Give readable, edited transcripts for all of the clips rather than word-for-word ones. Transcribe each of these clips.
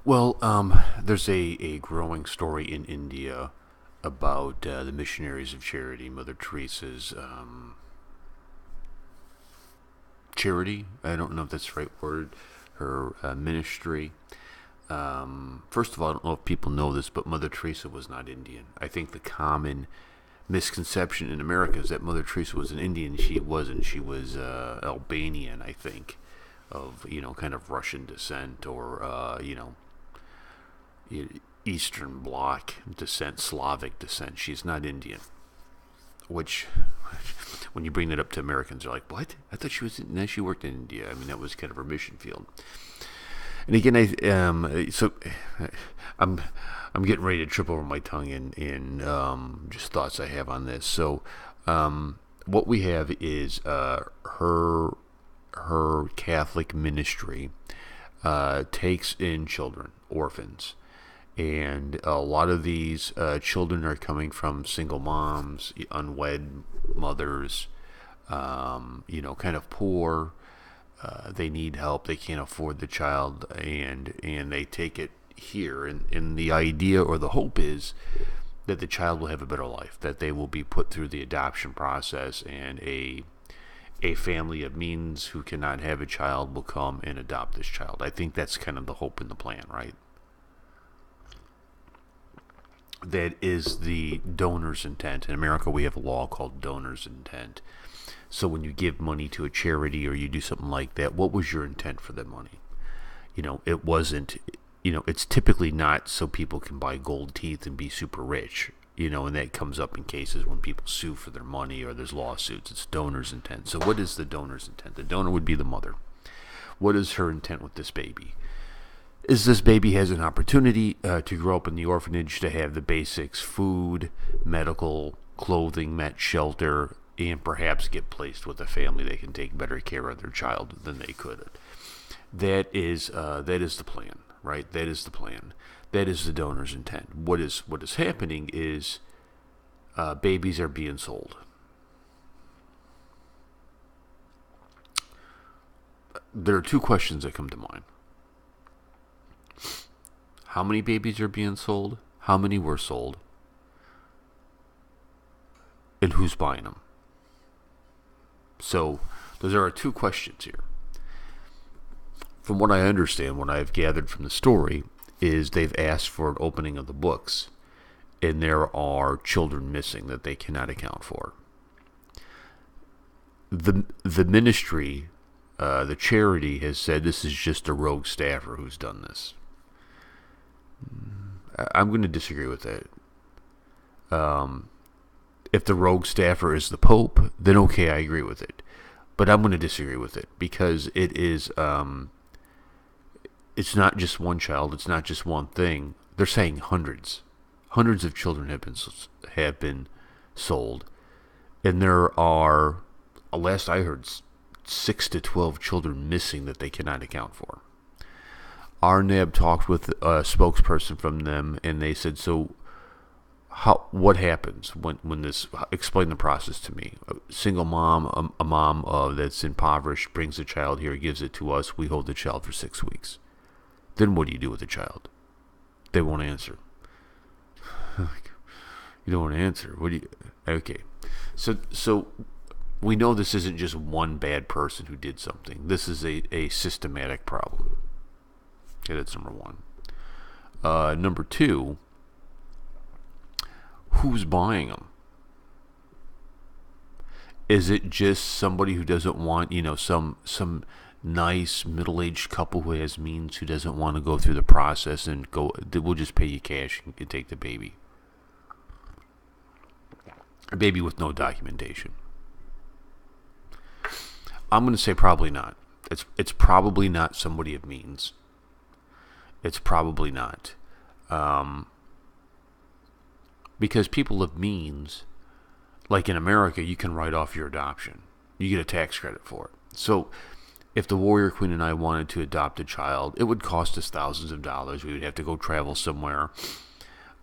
Well, there's a growing story in India about the Missionaries of Charity, Mother Teresa's charity. I don't know if that's the right word. Her ministry. First of all, I don't know if people know this, but Mother Teresa was not Indian. I think the common misconception in America is that Mother Teresa was an Indian. She wasn't. She was Albanian, I think, of kind of Russian descent or Eastern Bloc descent, Slavic descent. She's not Indian. Which, when you bring that up to Americans, they're like, "What? I thought she was. No, she worked in India. I mean, that was kind of her mission field." And again, I'm I'm getting ready to trip over my tongue in just thoughts I have on this. So, what we have is her Catholic ministry takes in children, orphans, and a lot of these children are coming from single moms, unwed mothers, kind of poor. They need help. They can't afford the child, and they take it here. And the idea or the hope is that the child will have a better life, that they will be put through the adoption process, and a family of means who cannot have a child will come and adopt this child. I think that's kind of the hope and the plan, right? That is the donor's intent. In America, we have a law called donor's intent. So when you give money to a charity or you do something like that, what was your intent for the money? It wasn't, it's typically not so people can buy gold teeth and be super rich, and that comes up in cases when people sue for their money or there's lawsuits. It's donor's intent. So what is the donor's intent? The donor would be the mother. What is her intent with this baby? Is this baby has an opportunity to grow up in the orphanage, to have the basics, food, medical, clothing met, shelter, and perhaps get placed with a family that can take better care of their child than they could. That is the plan, right? That is the plan. That is the donor's intent. What is happening is babies are being sold. There are two questions that come to mind. How many babies are being sold? How many were sold? And who's buying them? So those are our two questions here. From what I understand, what I've gathered from the story is they've asked for an opening of the books, and there are children missing that they cannot account for. The ministry, the charity, has said this is just a rogue staffer who's done this. I'm going to disagree with that. If the rogue staffer is the Pope, then okay, I agree with it. But I'm going to disagree with it because it is, it's not just one child, it's not just one thing. They're saying hundreds of children have been sold, and there are, last I heard, 6 to 12 children missing that they cannot account for. Arnab talked with a spokesperson from them, and they said, so what happens when this, explain the process to me. A single mom, a mom that's impoverished, brings a child here, gives it to us, we hold the child for 6 weeks. Then what do you do with the child? They won't answer. You don't want to answer. What do you, okay. So we know this isn't just one bad person who did something. This is a systematic problem. Okay, that's number one. Number two, who's buying them? Is it just somebody who doesn't want, some nice middle-aged couple who has means, who doesn't want to go through the process and go, we'll just pay you cash and take the baby? A baby with no documentation. I'm going to say probably not. It's probably not somebody of means. It's probably not. Because people of means, like in America, you can write off your adoption. You get a tax credit for it. So if the Warrior Queen and I wanted to adopt a child, it would cost us thousands of dollars. We would have to go travel somewhere,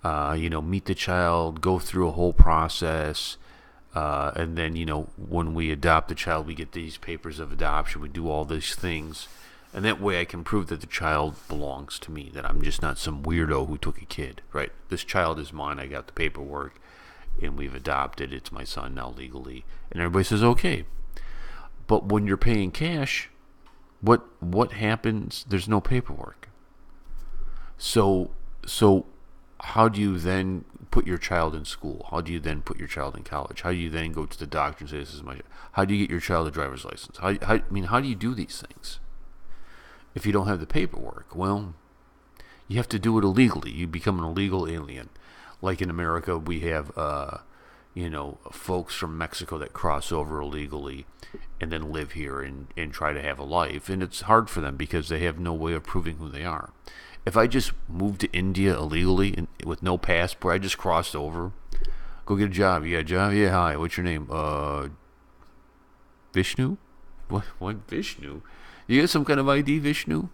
meet the child, go through a whole process. And then, when we adopt the child, we get these papers of adoption. We do all these things. And that way I can prove that the child belongs to me, that I'm just not some weirdo who took a kid, right? This child is mine. I got the paperwork, and we've adopted. It's my son now legally. And everybody says, okay. But when you're paying cash, what happens? There's no paperwork. So how do you then put your child in school? How do you then put your child in college? How do you then go to the doctor and say, this is my child? How do you get your child a driver's license? How do you do these things if you don't have the paperwork? Well, you have to do it illegally. You become an illegal alien. Like in America, we have, folks from Mexico that cross over illegally and then live here and try to have a life. And it's hard for them because they have no way of proving who they are. If I just moved to India illegally and with no passport, I just crossed over, go get a job. You got a job? Yeah, hi. What's your name? Vishnu? What Vishnu? You got some kind of ID, Vishnu?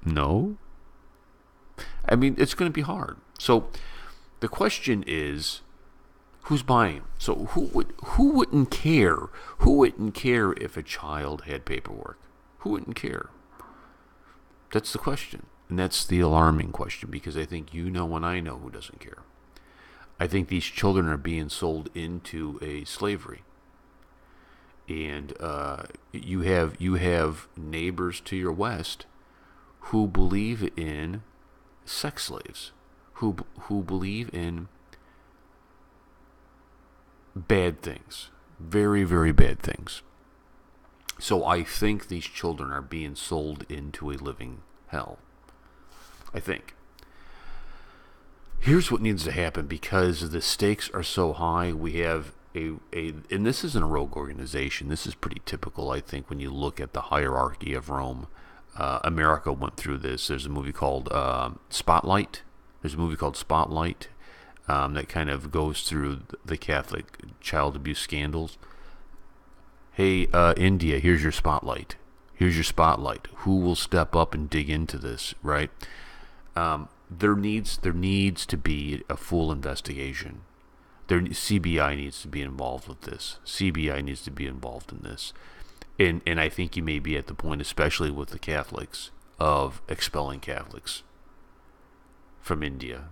No. I mean, it's going to be hard. So the question is, who's buying? So who wouldn't care? Who wouldn't care if a child had paperwork? Who wouldn't care? That's the question. And that's the alarming question, because I think you know and I know who doesn't care. I think these children are being sold into a slavery. And you have neighbors to your west who believe in sex slaves, who believe in bad things, very, very bad things. So I think these children are being sold into a living hell. I think. Here's what needs to happen, because the stakes are so high. We have and this isn't a rogue organization. This is pretty typical, I think, when you look at the hierarchy of Rome. America went through this. There's a movie called Spotlight. That kind of goes through the Catholic child abuse scandals. Hey, India, here's your spotlight. Who will step up and dig into this, right? There needs to be a full investigation. CBI needs to be involved with this. CBI needs to be involved in this. And I think you may be at the point, especially with the Catholics, of expelling Catholics from India.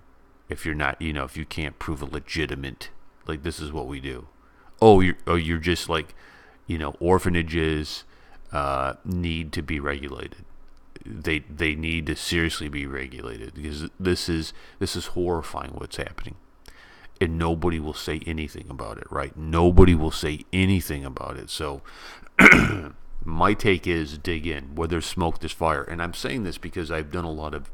If you're not, if you can't prove a legitimate, like, this is what we do. You're just like, orphanages need to be regulated. They need to seriously be regulated, because this is horrifying what's happening, and nobody will say anything about it, right? Nobody will say anything about it. So my take is, dig in. Where there's smoke, there's fire. And I'm saying this because I've done a lot of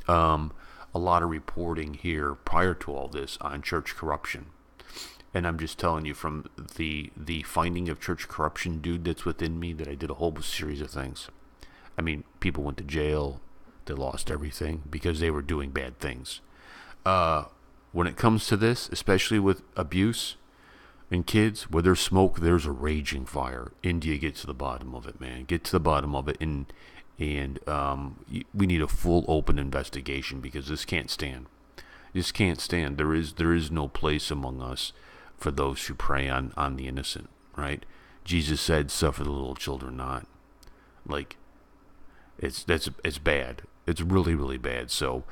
a lot of reporting here prior to all this on church corruption. And I'm just telling you, from the finding of church corruption dude that's within me, that I did a whole series of things. I mean, people went to jail. They lost everything because they were doing bad things. When it comes to this, especially with abuse and kids, where there's smoke, there's a raging fire. India, get to the bottom of it, man. Get to the bottom of it. And we need a full open investigation, because this can't stand. This can't stand. There is no place among us for those who prey on the innocent, right? Jesus said, suffer the little children not. Like, it's bad. It's really, really bad. So,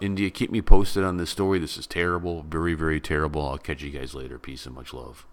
India, keep me posted on this story. This is terrible. Very, very terrible. I'll catch you guys later. Peace and much love.